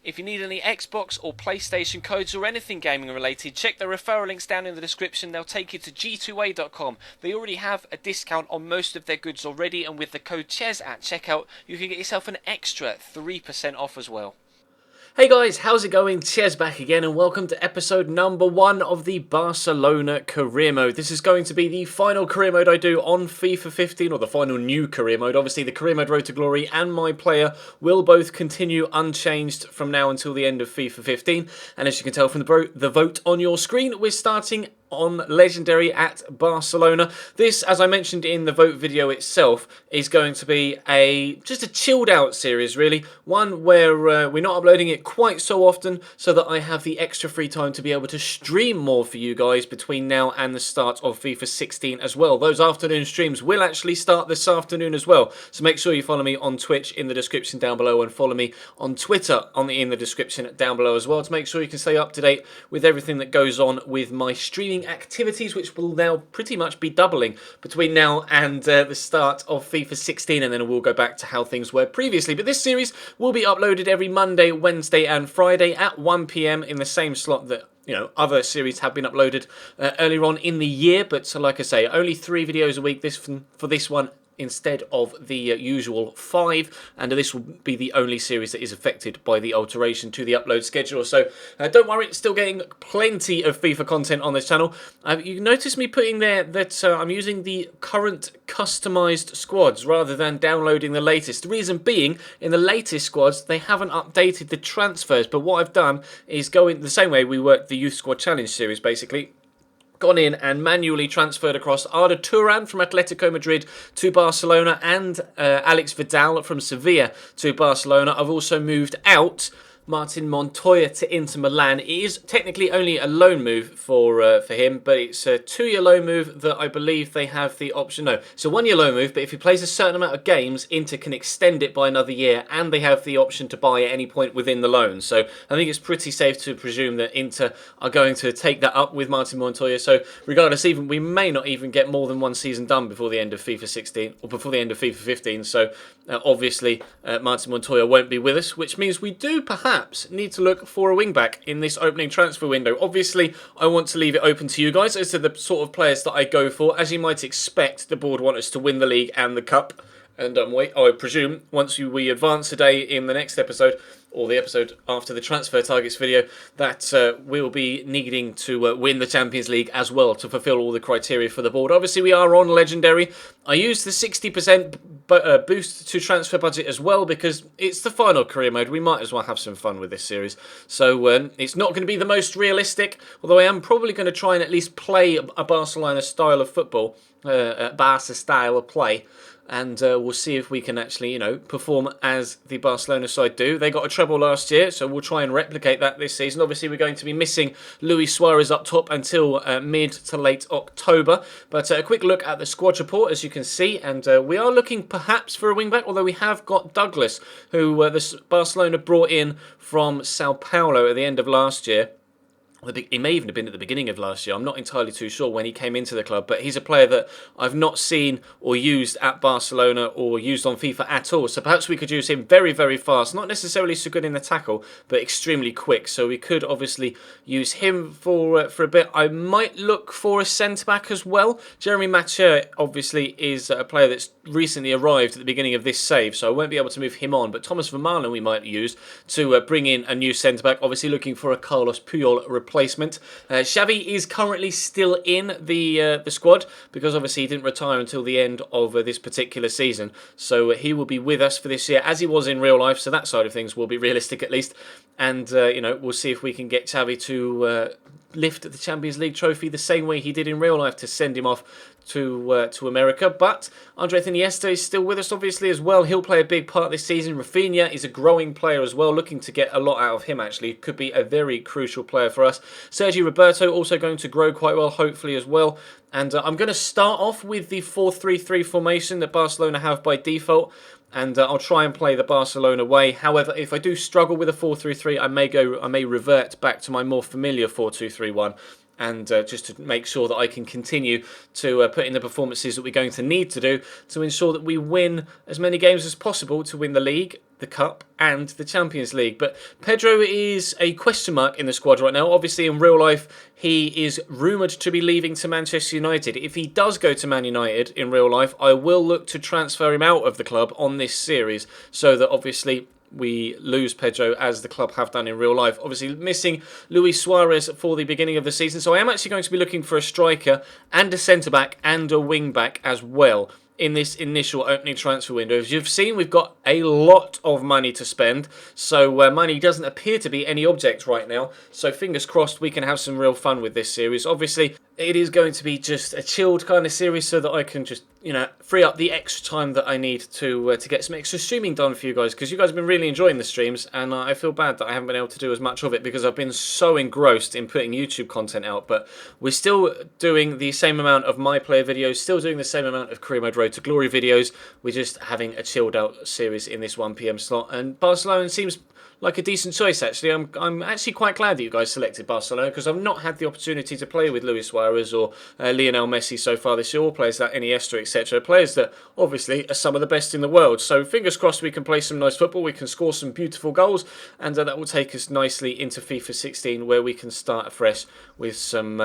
If you need any Xbox or PlayStation codes or anything gaming related, check the referral links down in the description. They'll take you to g2a.com. They already have a discount on most of their goods already, and with the code CHES at checkout, you can get yourself an extra 3% off as well. Hey guys, how's it going? Ches back again and welcome to episode number 1 of the Barcelona career mode. This is going to be the final career mode I do on FIFA 15, or the final new career mode. Obviously the career mode Road to Glory and my player will both continue unchanged from now until the end of FIFA 15. And as you can tell from the vote on your screen, we're starting on Legendary at Barcelona. This, as I mentioned in the vote video itself, is going to be just a chilled out series really. One where we're not uploading it quite so often, so that I have the extra free time to be able to stream more for you guys between now and the start of FIFA 16 as well. Those afternoon streams will actually start this afternoon as well, so make sure you follow me on Twitch in the description down below, and follow me on Twitter in the description down below as well, to make sure you can stay up to date with everything that goes on with my streaming activities, which will now pretty much be doubling between now and the start of FIFA 16, and then we'll go back to how things were previously. But this series will be uploaded every Monday, Wednesday and Friday at 1 PM in the same slot that other series have been uploaded earlier on in the year. But so, like I say, only 3 videos a week for this one, instead of the usual 5, and this will be the only series that is affected by the alteration to the upload schedule. So don't worry, it's still getting plenty of FIFA content on this channel. You notice me putting there that I'm using the current customised squads rather than downloading the latest. The reason being, in the latest squads they haven't updated the transfers, but what I've done is go in the same way we worked the Youth Squad Challenge series, basically gone in and manually transferred across Arda Turan from Atletico Madrid to Barcelona, and Alex Vidal from Sevilla to Barcelona. I've also moved out Martin Montoya to Inter Milan. It is technically only a loan move for him, but it's a 2-year loan move that I believe they have the option. No, it's a 1-year loan move, but if he plays a certain amount of games, Inter can extend it by another year, and they have the option to buy at any point within the loan. So I think it's pretty safe to presume that Inter are going to take that up with Martin Montoya. So regardless, even we may not even get more than 1 season done before the end of FIFA 16 or before the end of FIFA 15. So obviously Martin Montoya won't be with us, which means we do perhaps need to look for a wing-back in this opening transfer window. Obviously, I want to leave it open to you guys as to the sort of players that I go for. As you might expect, the board want us to win the league and the cup. And I presume once we advance today in the next episode, or the episode after the transfer targets video, that we'll be needing to win the Champions League as well to fulfill all the criteria for the board. Obviously, we are on Legendary. I used the 60% boost to transfer budget as well, because it's the final career mode. We might as well have some fun with this series. So it's not going to be the most realistic, although I am probably going to try and at least play a Barcelona style of football, a Barca style of play. And we'll see if we can actually, perform as the Barcelona side do. They got a treble last year, so we'll try and replicate that this season. Obviously, we're going to be missing Luis Suarez up top until mid to late October. But a quick look at the squad report, as you can see. And we are looking perhaps for a wing-back, although we have got Douglas, who Barcelona brought in from Sao Paulo at the end of last year. It may even have been at the beginning of last year. I'm not entirely too sure when he came into the club, but he's a player that I've not seen or used at Barcelona or used on FIFA at all. So perhaps we could use him very, very fast. Not necessarily so good in the tackle, but extremely quick. So we could obviously use him for a bit. I might look for a centre-back as well. Jeremy Mathieu obviously is a player that's recently arrived at the beginning of this save, so I won't be able to move him on. But Thomas Vermaelen we might use to bring in a new centre-back. Obviously looking for a Carlos Puyol replacement. Xavi is currently still in the squad, because obviously he didn't retire until the end of this particular season, so he will be with us for this year as he was in real life, so that side of things will be realistic at least. And we'll see if we can get Xavi to lift the Champions League trophy the same way he did in real life, to send him off to America. But Andres Iniesta is still with us obviously as well. He'll play a big part this season. Rafinha is a growing player as well, looking to get a lot out of him actually. Could be a very crucial player for us. Sergi Roberto also going to grow quite well hopefully as well. And I'm going to start off with the 4-3-3 formation that Barcelona have by default. And I'll try and play the Barcelona way. However, if I do struggle with a 4-3-3, I may revert back to my more familiar 4-2-3-1, and just to make sure that I can continue to put in the performances that we're going to need to do to ensure that we win as many games as possible to win the league, the Cup and the Champions League. But Pedro is a question mark in the squad right now. Obviously, in real life, he is rumoured to be leaving to Manchester United. If he does go to Man United in real life, I will look to transfer him out of the club on this series so that obviously we lose Pedro as the club have done in real life. Obviously missing Luis Suarez for the beginning of the season. So I am actually going to be looking for a striker and a centre-back and a wing-back as well in this initial opening transfer window. As you've seen, we've got a lot of money to spend, so money doesn't appear to be any object right now, so fingers crossed we can have some real fun with this series. Obviously, it is going to be just a chilled kind of series so that I can just, free up the extra time that I need to get some extra streaming done for you guys, because you guys have been really enjoying the streams, and I feel bad that I haven't been able to do as much of it because I've been so engrossed in putting YouTube content out. But we're still doing the same amount of My Player videos, still doing the same amount of Career Mode Road to Glory videos. We're just having a chilled out series in this 1 PM slot, and Barcelona seems like a decent choice, actually. I'm actually quite glad that you guys selected Barcelona, because I've not had the opportunity to play with Luis Suarez or Lionel Messi so far this year, or players like Iniesta, etc. Players that obviously are some of the best in the world. So fingers crossed we can play some nice football, we can score some beautiful goals, and that will take us nicely into FIFA 16, where we can start afresh with some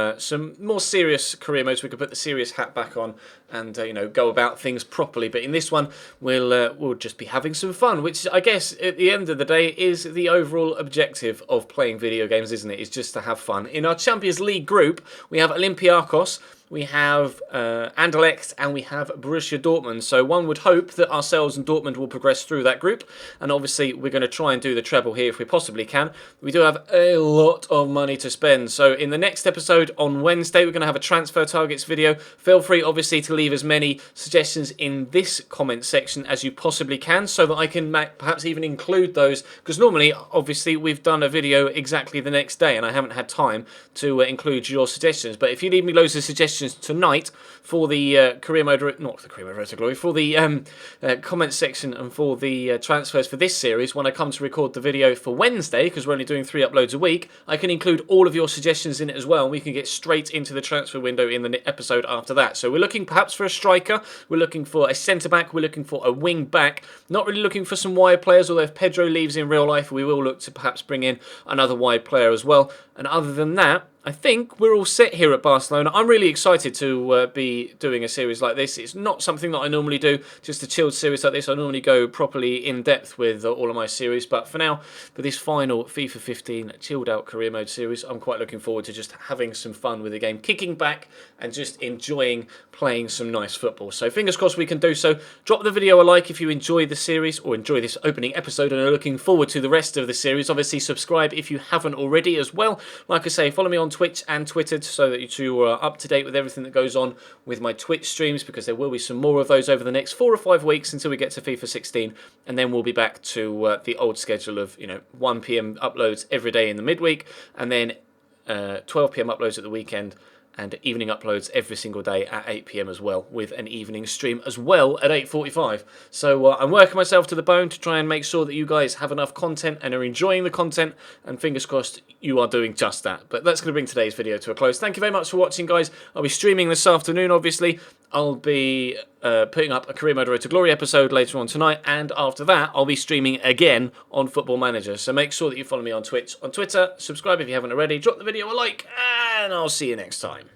more serious career modes. We can put the serious hat back on and go about things properly. But in this one, we'll just be having some fun, which I guess at the end of the day is the overall objective of playing video games, isn't it? Is just to have fun. In our Champions League group, we have Olympiacos, we have Anderlecht, and we have Borussia Dortmund. So one would hope that ourselves and Dortmund will progress through that group, and obviously we're going to try and do the treble here if we possibly can. We do have a lot of money to spend, so in the next episode on Wednesday we're going to have a transfer targets video. Feel free obviously to leave as many suggestions in this comment section as you possibly can, so that I can perhaps even include those, because normally obviously we've done a video exactly the next day and I haven't had time to include your suggestions. But if you leave me loads of suggestions tonight for the career mode, not the career mode Road to Glory, for the comment section and for the transfers for this series, when I come to record the video for Wednesday, because we're only doing 3 uploads a week, I can include all of your suggestions in it as well, and we can get straight into the transfer window in the episode after that. So we're looking perhaps for a striker, we're looking for a centre-back, we're looking for a wing-back, not really looking for some wide players, although if Pedro leaves in real life, we will look to perhaps bring in another wide player as well. And other than that, I think we're all set here at Barcelona. I'm really excited to be doing a series like this. It's not something that I normally do, just a chilled series like this. I normally go properly in depth with all of my series, but for now, for this final FIFA 15 chilled out career mode series, I'm quite looking forward to just having some fun with the game, kicking back and just enjoying playing some nice football. So fingers crossed we can do so. Drop the video a like if you enjoy the series or enjoy this opening episode and are looking forward to the rest of the series. Obviously subscribe if you haven't already as well. Like I say, follow me on Twitch and Twitter so that you two are up to date with everything that goes on with my Twitch streams, because there will be some more of those over the next 4 or 5 weeks until we get to FIFA 16, and then we'll be back to the old schedule of 1 PM uploads every day in the midweek, and then 12 PM uploads at the weekend, and evening uploads every single day at 8 PM as well, with an evening stream as well at 8:45. So I'm working myself to the bone to try and make sure that you guys have enough content and are enjoying the content, and fingers crossed you are doing just that. But that's going to bring today's video to a close. Thank you very much for watching, guys. I'll be streaming this afternoon, obviously. I'll be putting up a Career Mode Road to Glory episode later on tonight, and after that I'll be streaming again on Football Manager. So make sure that you follow me on Twitch, on Twitter, subscribe if you haven't already, drop the video a like, and I'll see you next time.